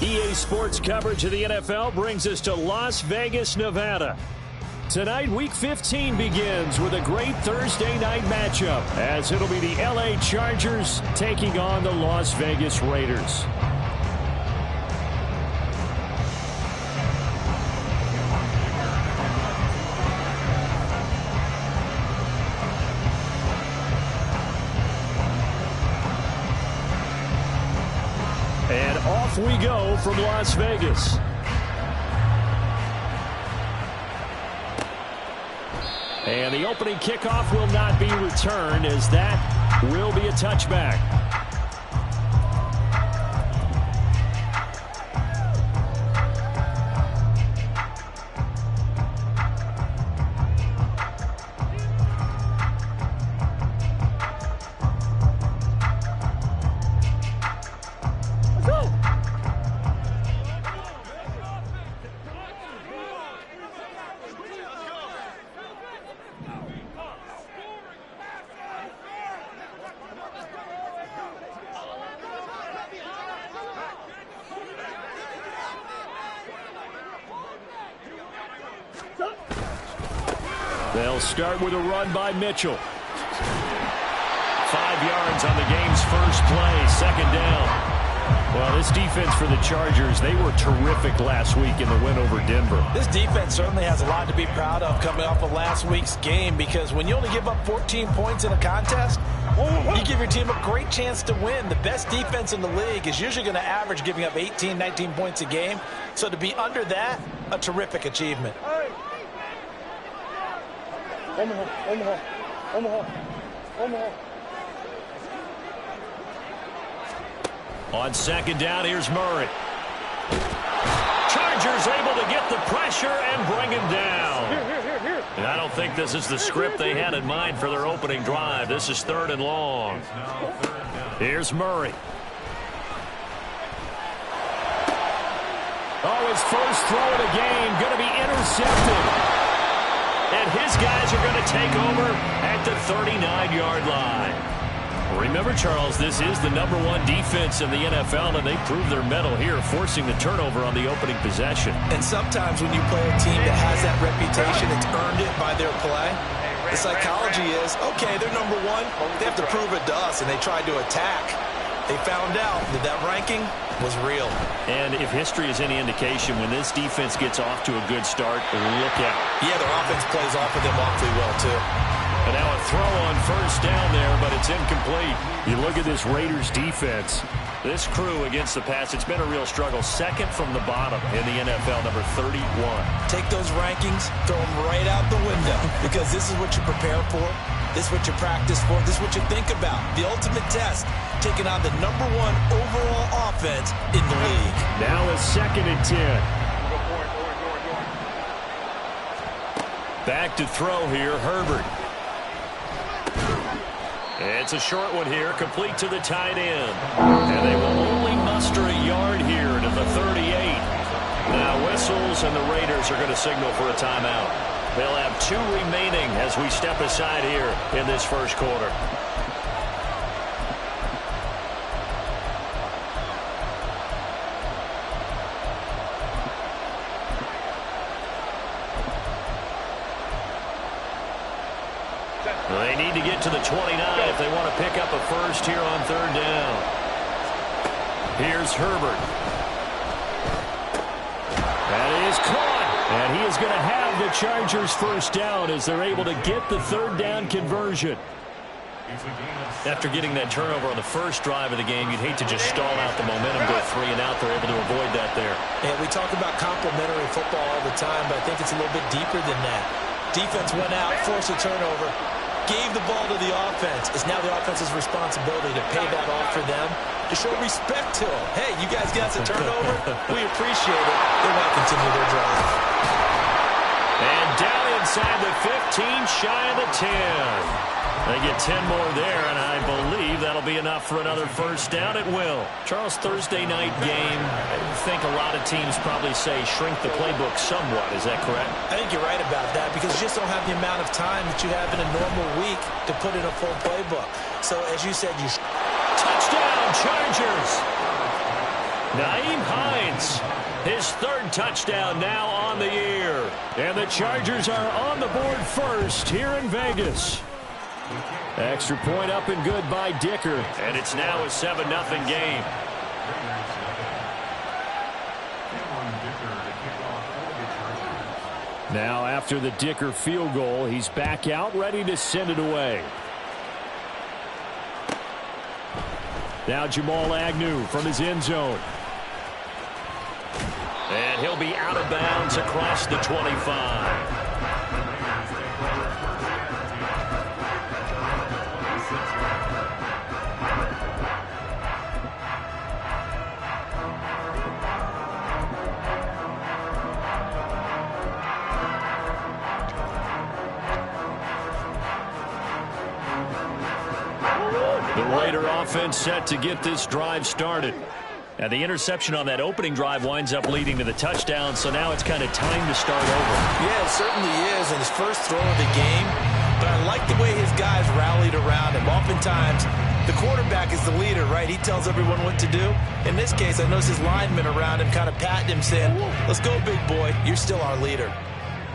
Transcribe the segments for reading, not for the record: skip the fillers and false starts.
EA Sports coverage of the NFL brings us to Las Vegas, Nevada. Tonight, Week 15 begins with a great Thursday night matchup, as it'll be the LA Chargers taking on the Las Vegas Raiders. And off we go from Las Vegas. And the opening kickoff will not be returned, as that will be a touchback. They'll start with a run by Mitchell. 5 yards on the game's first play, second down. Well, this defense for the Chargers, they were terrific last week in the win over Denver. This defense certainly has a lot to be proud of coming off of last week's game, because when you only give up 14 points in a contest, you give your team a great chance to win. The best defense in the league is usually going to average giving up 18, 19 points a game. So to be under that, a terrific achievement. On second down, here's Murray. Chargers able to get the pressure and bring him down. And I don't think this is the script they had in mind for their opening drive. This is 3rd and long. Here's Murray. Oh, his first throw of the game going to be intercepted. And his guys are going to take over at the 39-yard line. Remember, Charles, this is the #1 defense in the NFL, and they proved their mettle here, forcing the turnover on the opening possession. And sometimes when you play a team that has that reputation, it's earned it by their play. The psychology is, okay, they're #1. They have to prove it to us, and they tried to attack. They found out that that ranking was real. And if history is any indication, when this defense gets off to a good start, look out. Yeah, their offense plays off of them awfully well, too. And now a throw on first down there, but it's incomplete. You look at this Raiders defense. This crew against the pass, it's been a real struggle. Second from the bottom in the NFL, number 31. Take those rankings, throw them right out the window, because this is what you prepare for. This is what you practice for. This is what you think about. The ultimate test, taking on the #1 overall offense in the league. Now a 2nd and 10. Back to throw here, Herbert. It's a short one here, complete to the tight end. And they will only muster a yard here to the 38. Now whistles, and the Raiders are going to signal for a timeout. They'll have 2 remaining as we step aside here in this first quarter. They need to get to the 29 if they want to pick up a first here on 3rd down. Here's Herbert. That is caught. And he is going to have the Chargers first down as they're able to get the 3rd down conversion. After getting that turnover on the first drive of the game, you'd hate to just stall out the momentum, go 3 and out. They're able to avoid that there. And we talk about complementary football all the time, but I think it's a little bit deeper than that. Defense went out, forced a turnover, gave the ball to the offense. It's now the offense's responsibility to pay that off for them, to show respect to them. Hey, you guys got a turnover? We appreciate it. They want to continue their drive. And down inside the 15, shy of the 10. They get 10 more there, and I believe that'll be enough for another first down. It will. Charles, Thursday night game, I think a lot of teams probably say shrink the playbook somewhat. Is that correct? I think you're right about that, because you just don't have the amount of time that you have in a normal week to put in a full playbook. So, as you said, you... Touchdown, Chargers! Nyheim Hines, his third touchdown now on the year. And the Chargers are on the board first here in Vegas. Extra point up and good by Dicker. And it's now a 7-0 game. Now after the Dicker field goal, he's back out ready to send it away. Now Jamal Agnew from his end zone. And he'll be out of bounds across the 25. The Raider offense set to get this drive started. Now the interception on that opening drive winds up leading to the touchdown, so now it's kind of time to start over. Yeah, it certainly is in his first throw of the game, but I like the way his guys rallied around him. Oftentimes, the quarterback is the leader, right? He tells everyone what to do. In this case, I notice his linemen around him kind of patting him, saying, let's go, big boy. You're still our leader.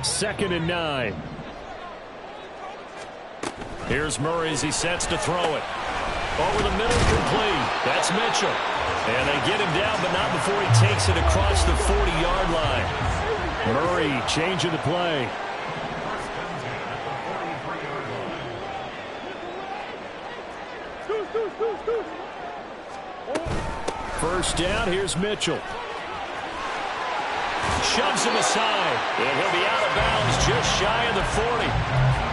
2nd and 9. Here's Murray as he sets to throw it. Over the middle, complete. That's Mitchell. And they get him down, but not before he takes it across the 40-yard line. Murray changing the play. First down, here's Mitchell. Shoves him aside. And he'll be out of bounds just shy of the 40.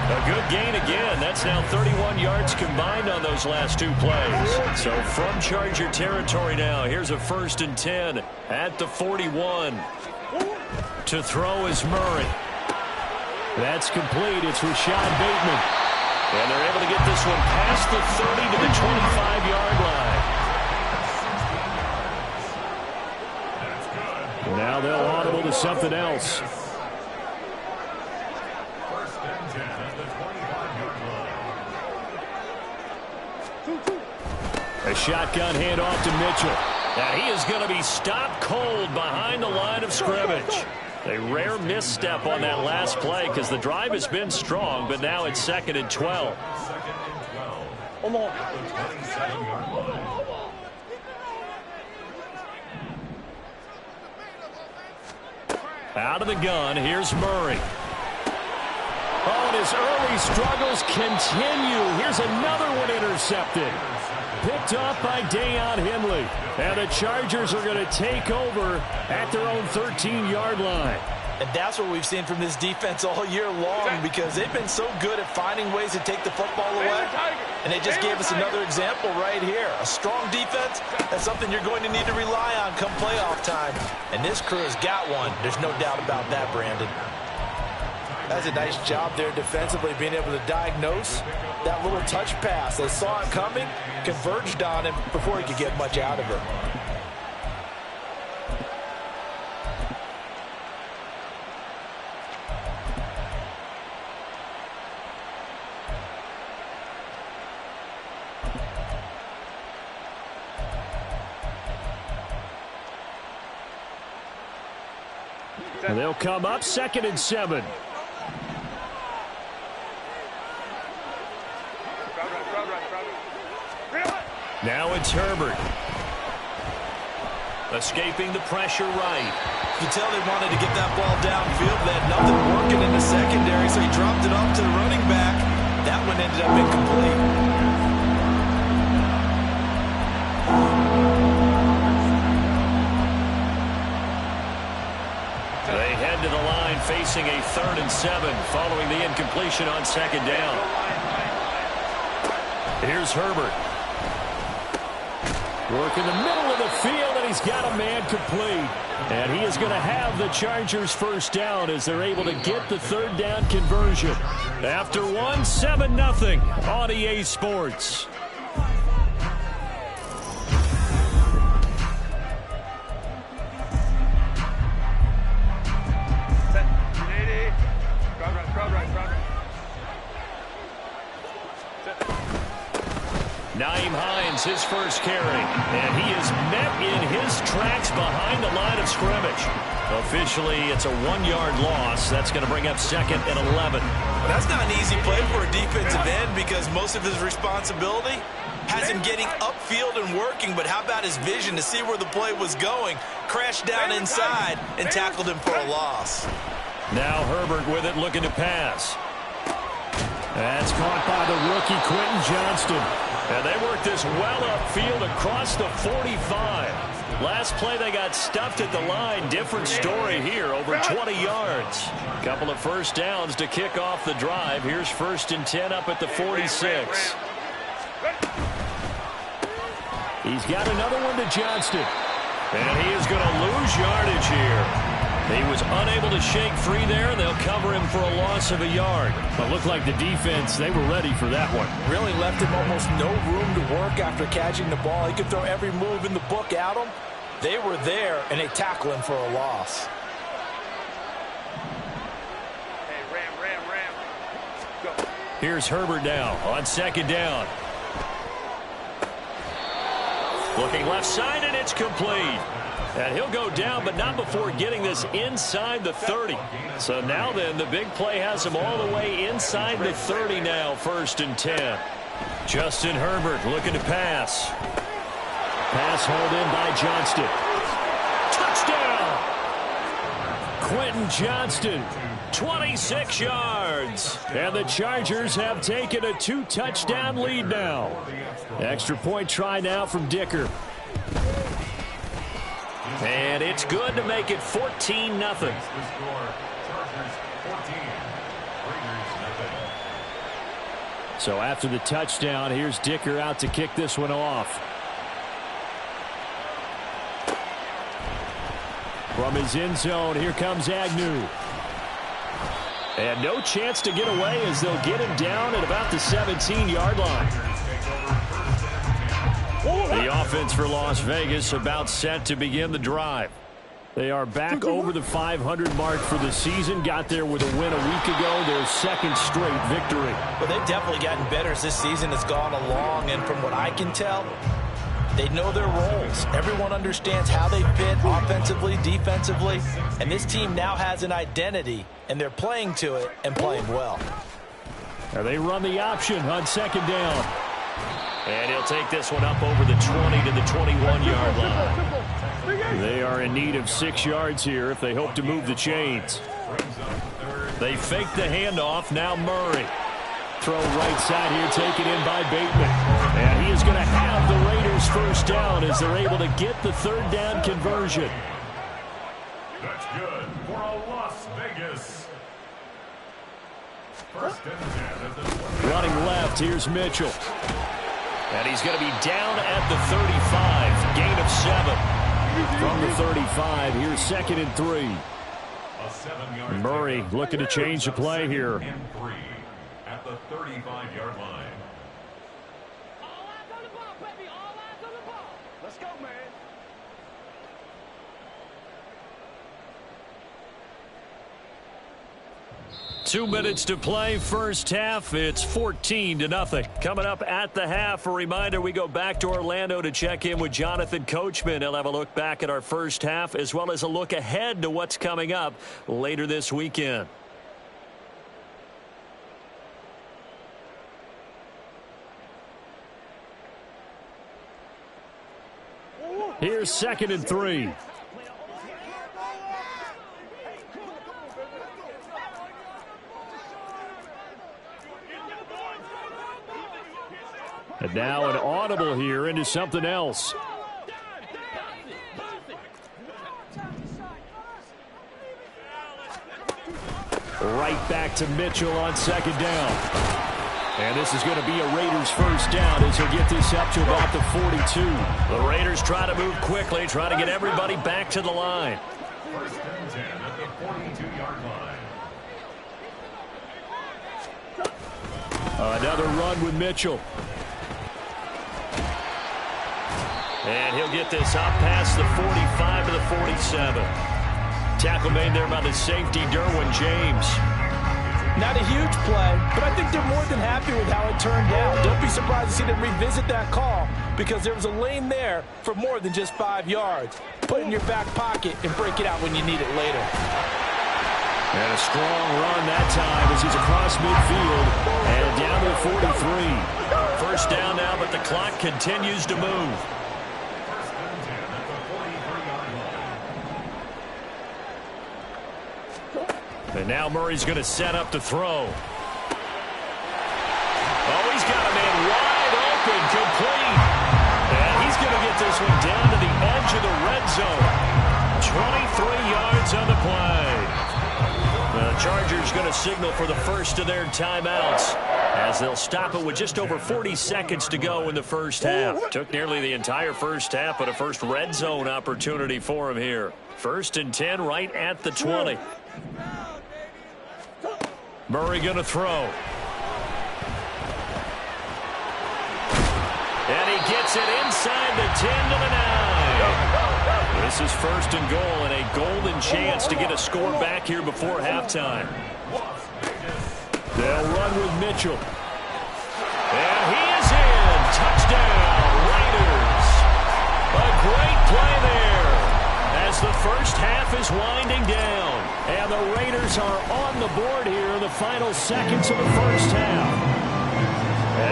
A good gain again. That's now 31 yards combined on those last two plays. So from Charger territory now, here's a 1st and 10 at the 41. To throw is Murray. That's complete. It's Rashad Bateman. And they're able to get this one past the 30 to the 25-yard line. Now they'll audible to something else. A shotgun handoff to Mitchell. Now he is going to be stopped cold behind the line of scrimmage. A rare misstep on that last play because the drive has been strong, but now it's 2nd and 12. Out of the gun, here's Murray. Oh, and his early struggles continue. Here's another one intercepted. Picked off by Deion Henley. And the Chargers are going to take over at their own 13-yard line. And that's what we've seen from this defense all year long, because they've been so good at finding ways to take the football away. And they just gave us another example right here. A strong defense, that's something you're going to need to rely on come playoff time. And this crew has got one. There's no doubt about that, Brandon. That's a nice job there defensively, being able to diagnose that little touch pass. They saw it coming, converged on him before he could get much out of it. And they'll come up 2nd and 7. Now it's Herbert. Escaping the pressure right. You can tell they wanted to get that ball downfield. They had nothing working in the secondary, so he dropped it off to the running back. That one ended up incomplete. They head to the line facing a 3rd and 7 following the incompletion on 2nd down. Here's Herbert. Work in the middle of the field, and he's got a man complete. And he is going to have the Chargers first down as they're able to get the 3rd down conversion. After 7-0 on EA Sports. Nyheim Hines, his first carry. And he is met in his tracks behind the line of scrimmage. Officially, it's a 1-yard loss. That's going to bring up 2nd and 11. Well, that's not an easy play for a defensive end because most of his responsibility has him getting upfield and working, but how about his vision to see where the play was going, crashed down inside, and tackled him for a loss. Now Herbert with it, looking to pass. That's caught by the rookie, Quentin Johnston. And they worked this well upfield across the 45. Last play they got stuffed at the line. Different story here, over 20 yards. Couple of first downs to kick off the drive. Here's 1st and 10 up at the 46. He's got another one to Johnston. And he is going to lose yardage here. He was unable to shake free there. They'll cover him for a loss of a yard. But looked like the defense, they were ready for that one. Really left him almost no room to work after catching the ball. He could throw every move in the book at him. They were there, and they tackle him for a loss. Hey, Ram. Go. Here's Herbert now on 2nd down. Looking left side, and it's complete. And he'll go down, but not before getting this inside the 30. So now then, the big play has him all the way inside the 30 now, 1st and 10. Justin Herbert looking to pass. Pass hauled in by Johnston. Touchdown! Quentin Johnston, 26 yards. And the Chargers have taken a 2-touchdown lead now. Extra point try now from Dicker. And it's good to make it 14-0. So after the touchdown, here's Dicker out to kick this one off. From his end zone, here comes Agnew. And no chance to get away as they'll get him down at about the 17-yard line. The offense for Las Vegas about set to begin the drive. They are back over the 500 mark for the season. Got there with a win a week ago. Their 2nd straight victory. Well, they've definitely gotten better as this season has gone along. And from what I can tell, they know their roles. Everyone understands how they fit offensively, defensively. And this team now has an identity. And they're playing to it and playing well. Now they run the option on 2nd down. And he'll take this one up over the 20 to the 21-yard line. They are in need of 6 yards here if they hope to move the chains. They fake the handoff. Now Murray. Throw right side here, taken in by Bateman. And he is going to have the Raiders 1st down as they're able to get the 3rd down conversion. That's good for a Las Vegas. 1st and 10 at the 20. Running left, here's Mitchell. And he's going to be down at the 35. Gain of 7. From the 35, here's 2nd and 3. Murray looking to change the play here. And 3 at the 35-yard line. All eyes on the ball, baby. All eyes on the ball. Let's go, man. 2 minutes to play, 1st half. It's 14-0. Coming up at the half, a reminder, we go back to Orlando to check in with Jonathan Coachman. He'll have a look back at our 1st half as well as a look ahead to what's coming up later this weekend. Here's 2nd and 3. And now an audible here into something else. Right back to Mitchell on 2nd down. And this is going to be a Raiders 1st down as he'll get this up to about the 42. The Raiders try to move quickly, try to get everybody back to the line. 1st and 10 at the 42-yard line. Another run with Mitchell. And he'll get this up past the 45 to the 47. Tackle made there by the safety, Derwin James. Not a huge play, but I think they're more than happy with how it turned out. Don't be surprised to see them revisit that call because there was a lane there for more than just 5 yards. Put it in your back pocket and break it out when you need it later. And a strong run that time as he's across midfield and down to the 43. First down now, but the clock continues to move. First and 10 at the 43-yard line. And now Murray's going to set up to throw. Oh, he's got a man wide open, complete. And he's going to get this one down to the edge of the red zone. 23 yards on the play. The Chargers going to signal for the first of their timeouts as they'll stop it with just over 40 seconds to go in the first half. Took nearly the entire first half, but a first red zone opportunity for him here. First and 10 right at the 20. Murray going to throw. And he gets it inside the 10 to the 9. This is first and goal and a golden chance to get a score back here before halftime. They'll run with Mitchell. And he is in. Touchdown, Raiders. A great play there as the first half is winding down. And the Raiders are on the board here in the final seconds of the first half.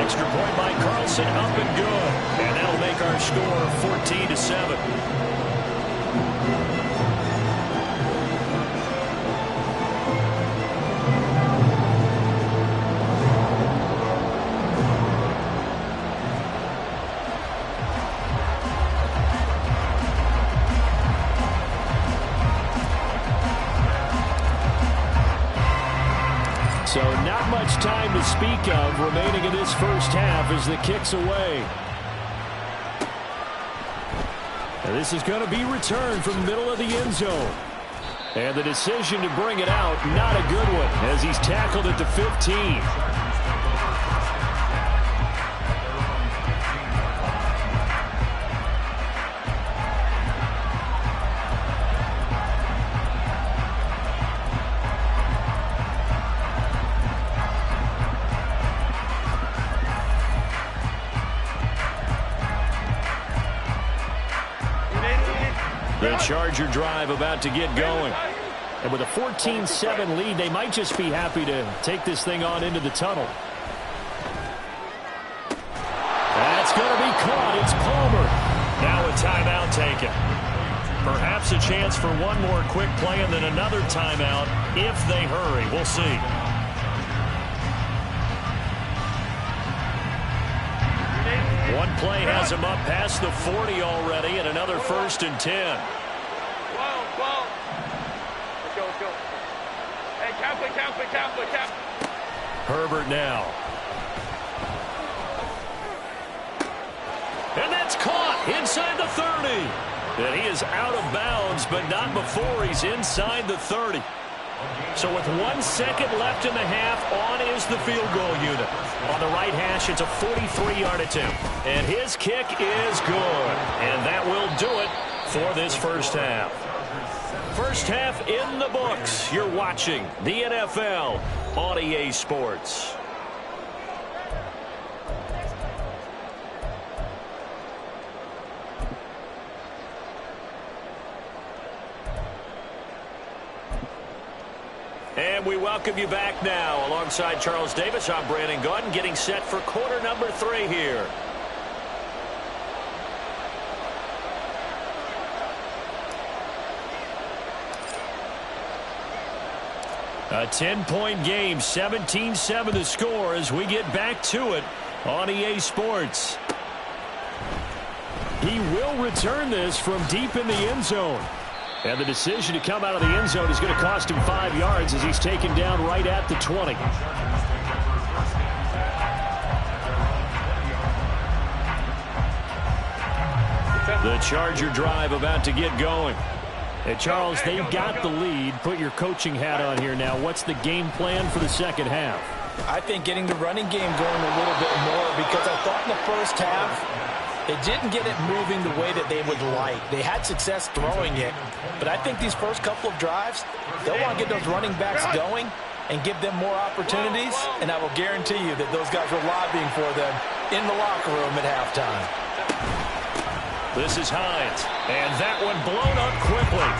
Extra point by Carlson, up and good. And that'll make our score 14-7. So not much time to speak of remaining in this first half as the kick's away. And this is going to be returned from the middle of the end zone. And the decision to bring it out, not a good one, as he's tackled at the 15. The Charger drive about to get going. And with a 14-7 lead, they might just be happy to take this thing on into the tunnel. That's going to be caught. It's Palmer. Now a timeout taken. Perhaps a chance for one more quick play and then another timeout if they hurry. We'll see. One play has him up past the 40 already and another first and 10. Let's go. Hey, count. Herbert now. And that's caught inside the 30. And he is out of bounds, but not before he's inside the 30. So with 1 second left in the half, on is the field goal unit. On the right hash, it's a 43-yard attempt. And his kick is good. And that will do it for this first half. First half in the books. You're watching the NFL on EA Sports. And we welcome you back now. Alongside Charles Davis, I'm Brandon Gaudin, getting set for quarter number 3 here. A 10-point game, 17-7 the score as we get back to it on EA Sports. He will return this from deep in the end zone. And the decision to come out of the end zone is going to cost him 5 yards as he's taken down right at the 20. The Charger drive about to get going. Hey, Charles, they've got the lead. Put your coaching hat on here now. What's the game plan for the second half? I think getting the running game going a little bit more because I thought in the first half it didn't get it moving the way that they would like. They had success throwing it, but I think these first couple of drives, they'll want to get those running backs going and give them more opportunities, and I will guarantee you that those guys were lobbying for them in the locker room at halftime. This is Hines, and that one blown up quickly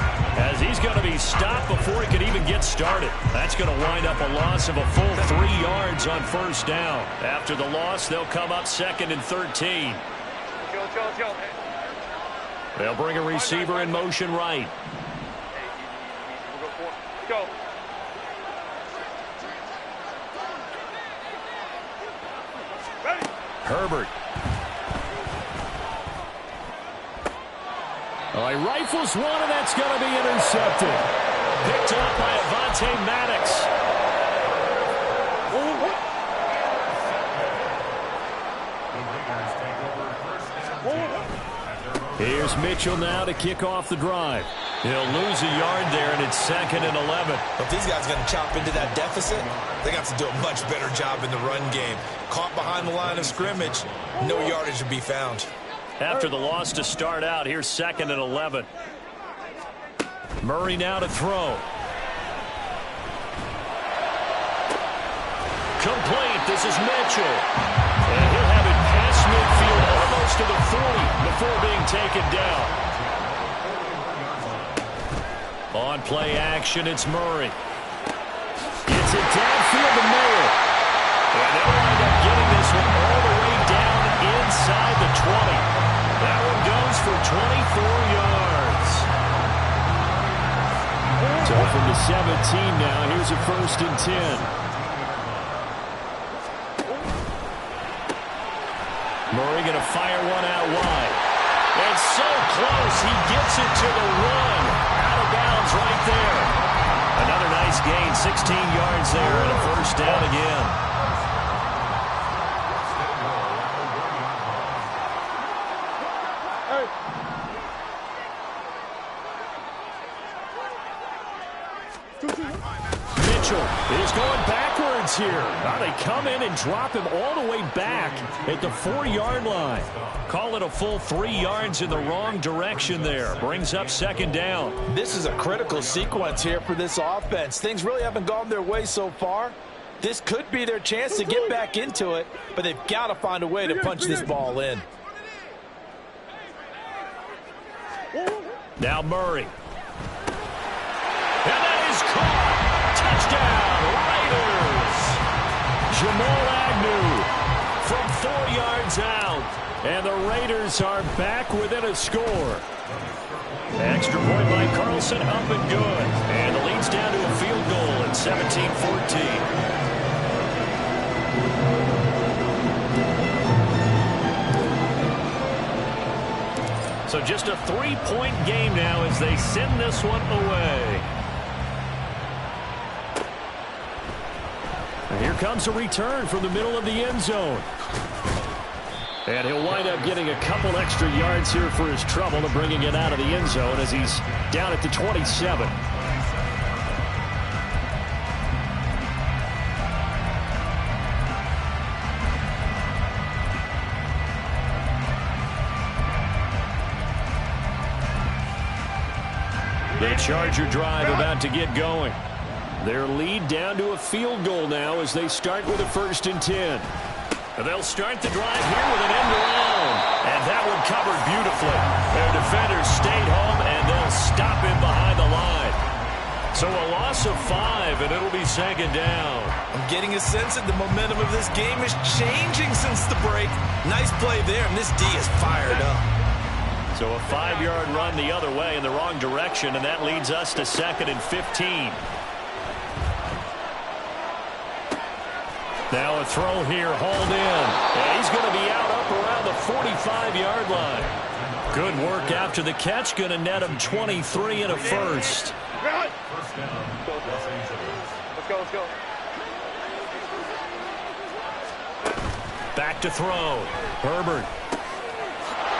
as he's going to be stopped before he could even get started. That's going to wind up a loss of a full 3 yards on first down. After the loss, they'll come up 2nd and 13. They'll bring a receiver in motion right. Go. Herbert. He rifles one, and that's going to be intercepted. Picked up by Avonte Maddox. Here's Mitchell now to kick off the drive. He'll lose a yard there, and it's 2nd and 11. If these guys are going to chop into that deficit, they got to do a much better job in the run game. Caught behind the line of scrimmage, no yardage to be found. After the loss to start out, here's 2nd and 11. Murray now to throw. Complete. This is Mitchell. And he'll have it past midfield almost to the 40 before being taken down. On play action, it's Murray. Gets it downfield to Miller. And they'll wind up getting this one all the way down inside the 20. That one goes for 24 yards. So from the 17 now, here's a 1st and 10. Murray going to fire one out wide. And so close, he gets it to the 1. Out of bounds right there. Another nice gain, 16 yards there and a 1st down again. Mitchell is going backwards here. Now they come in and drop him all the way back at the 4-yard line. Call it a full 3 yards in the wrong direction there. Brings up 2nd down. This is a critical sequence here for this offense. Things really haven't gone their way so far. This could be their chance to get back into it, but they've got to find a way to punch this ball in. Now Murray. And that is caught. Touchdown, Raiders. Jamal Agnew from 4 yards out. And the Raiders are back within a score. Extra point by Carlson, up and good. And the lead's down to a field goal at 17-14. So just a 3-point game now as they send this one away. And here comes a return from the middle of the end zone. And he'll wind up getting a couple extra yards here for his trouble to bringing it out of the end zone as he's down at the 27. The Charger drive about to get going. Their lead down to a field goal now as they start with a 1st and 10. And they'll start the drive here with an end around. And that one covered beautifully. Their defenders stayed home, and they'll stop him behind the line. So a loss of 5, and it'll be 2nd down. I'm getting a sense that the momentum of this game is changing since the break. Nice play there, and this D is fired up. So a 5-yard run the other way in the wrong direction, and that leads us to 2nd and 15. Now a throw here, hauled in. And he's going to be out up around the 45-yard line. Good work after the catch. Going to net him 23 and a 1st. Let's go. Back to throw. Herbert.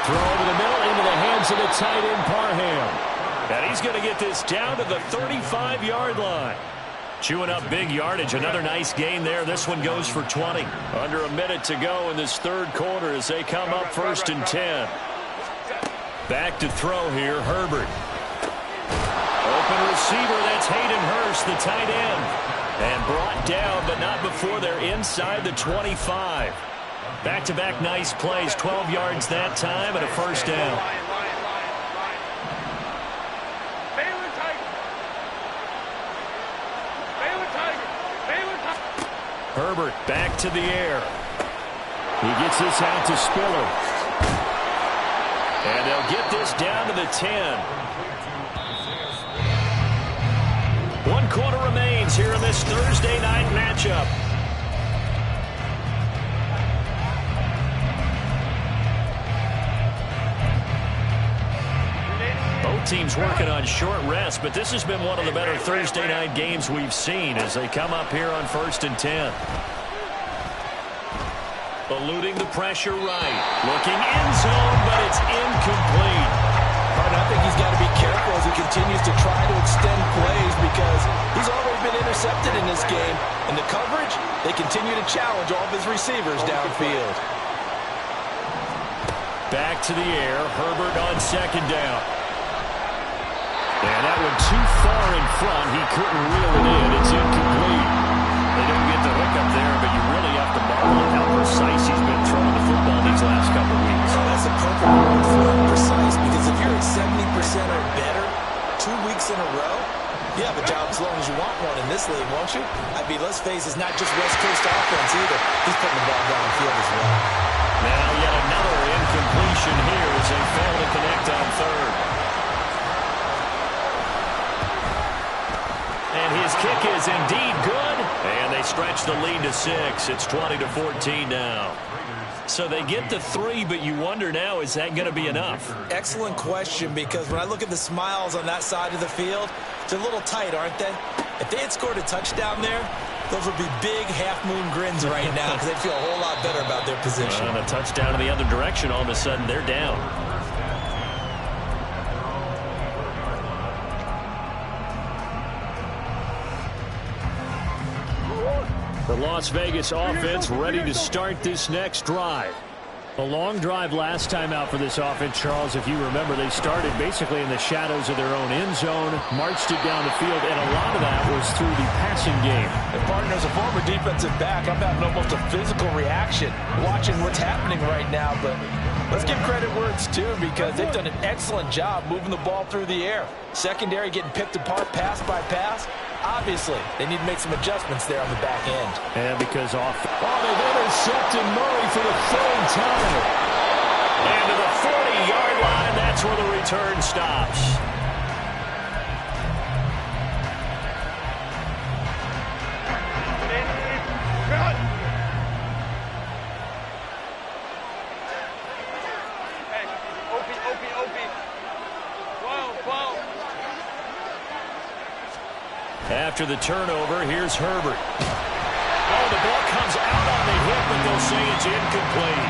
Throw over the middle into the hands of the tight end, Parham. And he's going to get this down to the 35-yard line. Chewing up big yardage. Another nice gain there. This one goes for 20. Under a minute to go in this 3rd quarter as they come up 1st and 10. Back to throw here, Herbert. Open receiver, that's Hayden Hurst, the tight end. And brought down, but not before they're inside the 25. Back-to-back nice plays, 12 yards that time, and a first down. Herbert back to the air. He gets this out to Spiller. And they'll get this down to the 10. 1 quarter remains here in this Thursday night matchup. Both teams working on short rest, but this has been one of the better Thursday night games we've seen as they come up here on 1st and 10. Eluding the pressure right. Looking end zone, but it's incomplete. I think he's got to be careful as he continues to try to extend plays because he's already been intercepted in this game. And the coverage, they continue to challenge all of his receivers downfield. Back to the air. Herbert on 2nd down. And that one too far in front. He couldn't reel it in. It's incomplete. They don't get the hook up there, but you really have to marvel at how precise he's been throwing the football these last couple of weeks. That's a perfect word for precise, because if you're at 70% or better 2 weeks in a row, you have a job as long as you want one in this league, won't you? I mean, let's face it, it's not just West Coast offense either. He's putting the ball downfield as well. Now yet another incompletion here as they fail to connect on 3rd. And his kick is indeed good. And they stretch the lead to 6. It's 20-14 now. So they get the 3, but you wonder now, is that going to be enough? Excellent question, because when I look at the smiles on that side of the field, they're a little tight, aren't they? If they had scored a touchdown there, those would be big half-moon grins right now because they'd feel a whole lot better about their position. And a touchdown in the other direction, all of a sudden they're down. The Las Vegas offense ready to start this next drive. A long drive last time out for this offense, Charles. If you remember, they started basically in the shadows of their own end zone, marched it down the field, and a lot of that was through the passing game. And partner, as a former defensive back, I'm having almost a physical reaction watching what's happening right now. But let's give credit where it's due, because they've done an excellent job moving the ball through the air. Secondary getting picked apart pass by pass. Obviously, they need to make some adjustments there on the back end. And because they've intercepted Murray for the 3rd time. And to the 40-yard line, that's where the return stops. After the turnover, here's Herbert. Oh, the ball comes out on the hip, but they'll say it's incomplete.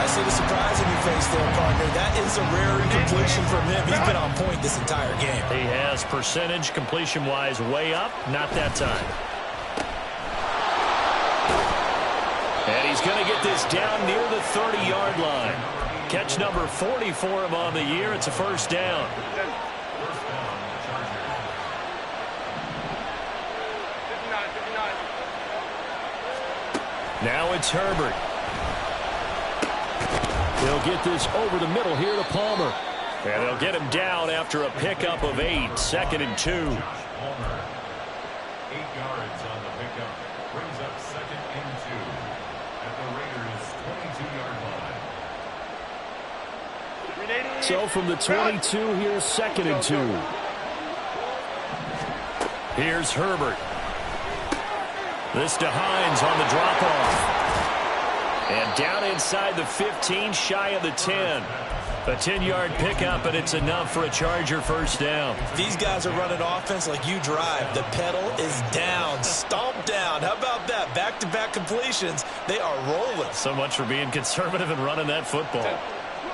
I see the surprise in your face there, partner. That is a rare incompletion from him. He's been on point this entire game. He has percentage completion-wise way up. Not that time. And he's going to get this down near the 30-yard line. Catch number 40 for him on the year. It's a first down. Now it's Herbert. They'll get this over the middle here to Palmer. And they'll get him down after a pickup of 8. 2nd and 2. 8 yards on the pickup. Brings up 2nd and 2 at the Raiders' 22-yard line. So from the 22, here's 2nd and 2. Here's Herbert. This to Hines on the drop-off. And down inside the 15, shy of the 10. A 10-yard pickup, and it's enough for a Charger first down. These guys are running offense like you drive. The pedal is down, stomped down. How about that? Back-to-back completions. They are rolling. So much for being conservative and running that football.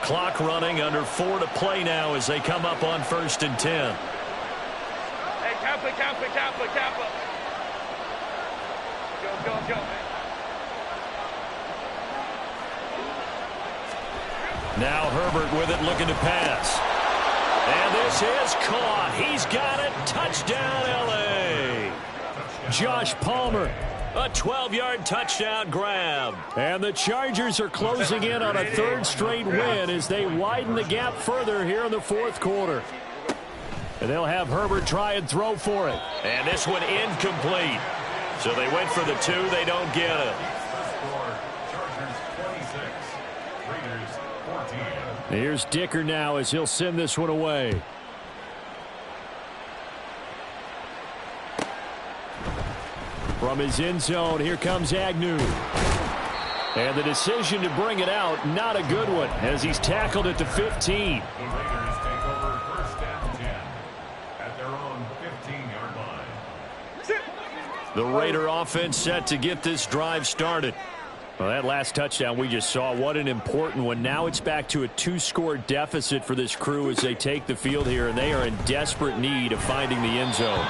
Clock running, under 4 to play now as they come up on 1st and 10. Hey, Kappa. Go. Now Herbert with it, looking to pass. And this is caught. He's got it. Touchdown, L.A. Josh Palmer. A 12-yard touchdown grab. And the Chargers are closing in on a third straight win as they widen the gap further here in the fourth quarter. And they'll have Herbert try and throw for it. And this one incomplete. So they went for the 2. They don't get it. Chargers 26, Raiders 14. Here's Dicker now as he'll send this one away. From his end zone, here comes Agnew. And the decision to bring it out, not a good one, as he's tackled at the 15. The Raiders take over first down 10 at their own 15-yard line. The Raider offense set to get this drive started. Well, that last touchdown we just saw, what an important one. Now it's back to a 2-score deficit for this crew as they take the field here, and they are in desperate need of finding the end zone.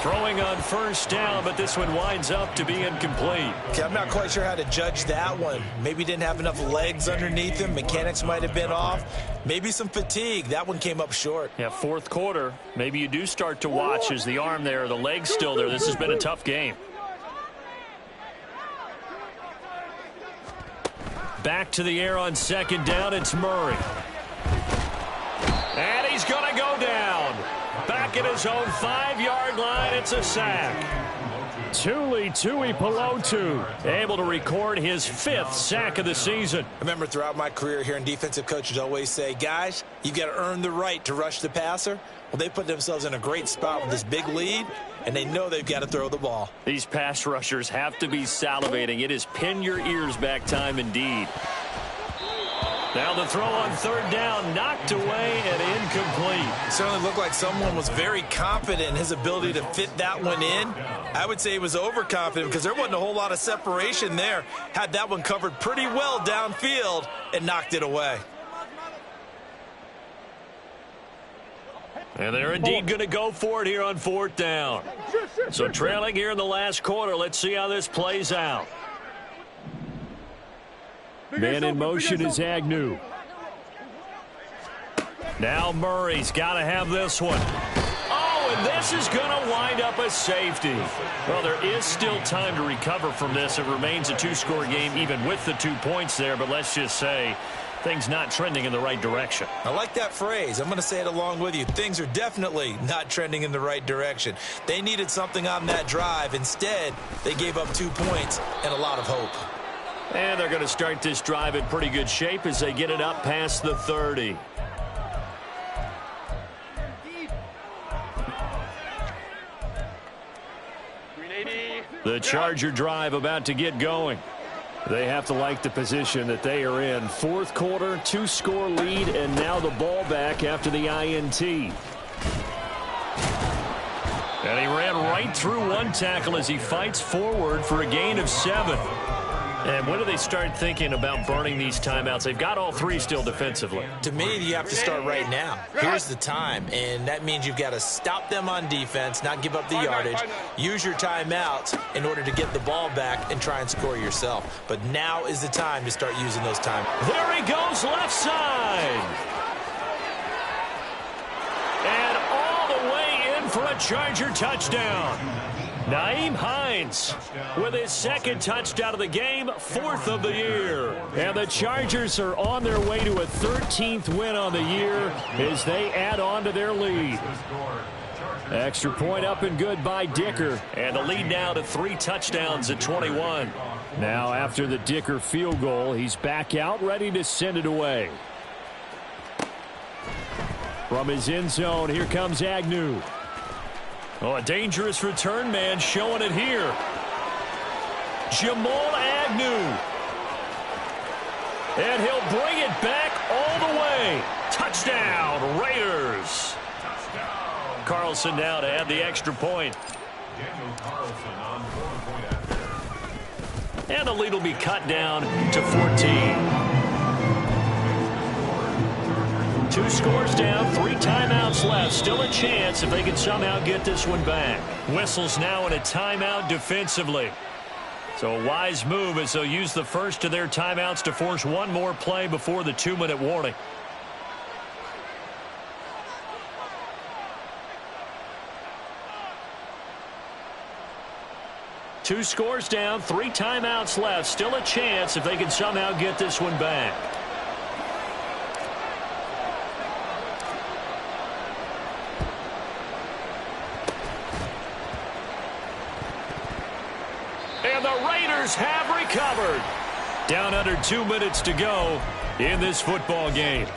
Throwing on first down, but this one winds up to be incomplete. Okay, I'm not quite sure how to judge that one. Maybe didn't have enough legs underneath him. Mechanics might have been off. Maybe some fatigue. That one came up short. Yeah, fourth quarter. Maybe you do start to watch as the arm there, the leg's still there. This has been a tough game. Back to the air on second down. It's Murray. And he's going to go down. Back at his own 5-yard line, it's a sack. Tuli Tuipulotu able to record his 5th sack of the season. I remember throughout my career hearing defensive coaches always say, guys, you've got to earn the right to rush the passer. Well, they put themselves in a great spot with this big lead, and they know they've got to throw the ball. These pass rushers have to be salivating. It is pin your ears back time indeed. Now the throw on third down, knocked away and incomplete. It certainly looked like someone was very confident in his ability to fit that one in. I would say he was overconfident because there wasn't a whole lot of separation there. Had that one covered pretty well downfield and knocked it away. And they're indeed going to go for it here on fourth down. So trailing here in the last quarter, let's see how this plays out. Man in motion is Agnew. Now Murray's got to have this one. Oh, and this is going to wind up a safety. Well, there is still time to recover from this. It remains a 2-score game even with the 2 points there, but let's just say things not trending in the right direction. I like that phrase. I'm going to say it along with you. Things are definitely not trending in the right direction. They needed something on that drive. Instead, they gave up 2 points and a lot of hope. And they're going to start this drive in pretty good shape as they get it up past the 30. The Charger drive about to get going. They have to like the position that they are in. Fourth quarter, 2-score lead, and now the ball back after the INT. And he ran right through one tackle as he fights forward for a gain of 7. And when do they start thinking about burning these timeouts? They've got all 3 still defensively. To me, you have to start right now. Here's the time, and that means you've got to stop them on defense, not give up the yardage, use your timeouts in order to get the ball back and try and score yourself. But now is the time to start using those timeouts. There he goes, left side. And all the way in for a Charger touchdown. Nyheim Hines with his 2nd touchdown of the game, 4th of the year. And the Chargers are on their way to a 13th win on the year as they add on to their lead. Extra point up and good by Dicker. And the lead now to 3 touchdowns at 21. Now after the Dicker field goal, he's back out ready to send it away. From his end zone, here comes Agnew. Oh, a dangerous return man showing it here. Jamal Agnew. And he'll bring it back all the way. Touchdown, Raiders. Touchdown. Carlson now to add the extra point. Daniel Carlson on 4-point after. And the lead will be cut down to 14. 2 scores down, 3 timeouts left. Still a chance if they can somehow get this one back. Whistles now in a timeout defensively. So a wise move as they'll use the first of their timeouts to force one more play before the 2-minute warning. 2 scores down, 3 timeouts left. Still a chance if they can somehow get this one back. And the Raiders have recovered. Down under 2 minutes to go in this football game.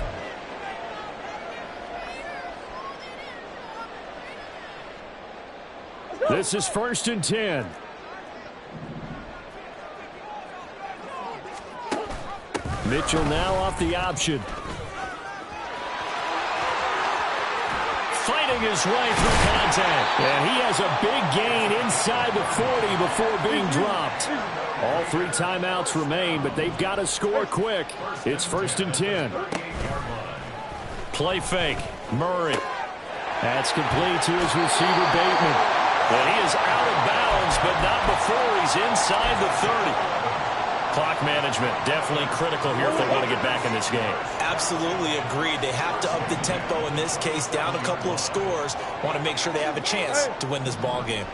This is 1st and 10. Mitchell now off the option. Fighting his way through contact. And he has a big gain inside the 40 before being dropped. All 3 timeouts remain, but they've got to score quick. It's 1st and 10. Play fake. Murray. That's complete to his receiver, Bateman. And he is out of bounds, but not before he's inside the 30. Clock management definitely critical here if they want to get back in this game. Absolutely agreed. They have to up the tempo in this case, down a couple of scores. Want to make sure they have a chance to win this ball game.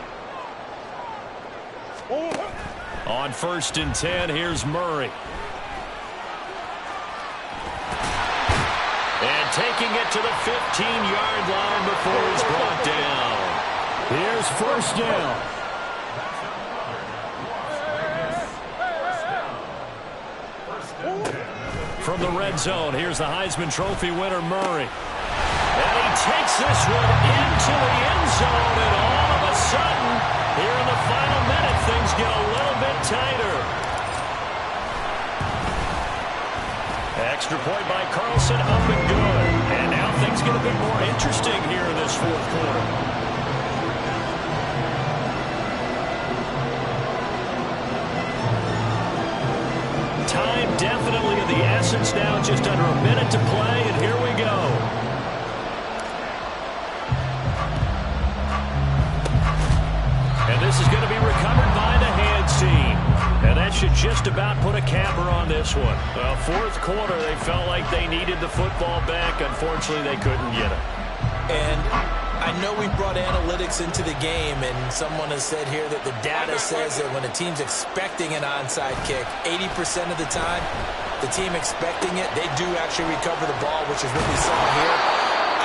On 1st and 10, here's Murray. And taking it to the 15-yard line before he's brought down. Here's 1st down. From the red zone, here's the Heisman Trophy winner, Murray. And he takes this one into the end zone, and all of a sudden, here in the final minute, things get a little bit tighter. Extra point by Carlson, up and good. And now things get a bit more interesting here in this 4th quarter. Time definitely of the essence now, just under a minute to play, and here we go. And this is going to be recovered by the hands team. And that should just about put a capper on this one. Well, 4th quarter, they felt like they needed the football back. Unfortunately, they couldn't get it. And I know we brought analytics into the game, and someone has said here that the data says that when a team's expecting an onside kick, 80% of the time, the team expecting it, they do actually recover the ball, which is what we saw here.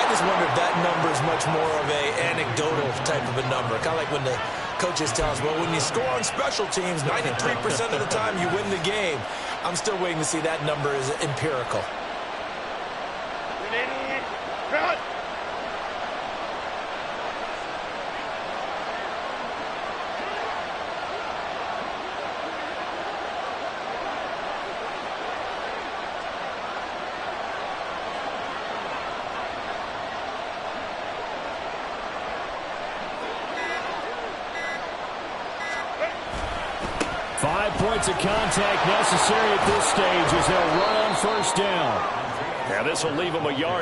I just wonder if that number is much more of a anecdotal type of a number. Kind of like when the coaches tell us, well, when you score on special teams, 93% of the time you win the game. I'm still waiting to see that number is empirical. Cut! 5 points of contact necessary at this stage as they'll run on 1st down. Now this will leave them a yard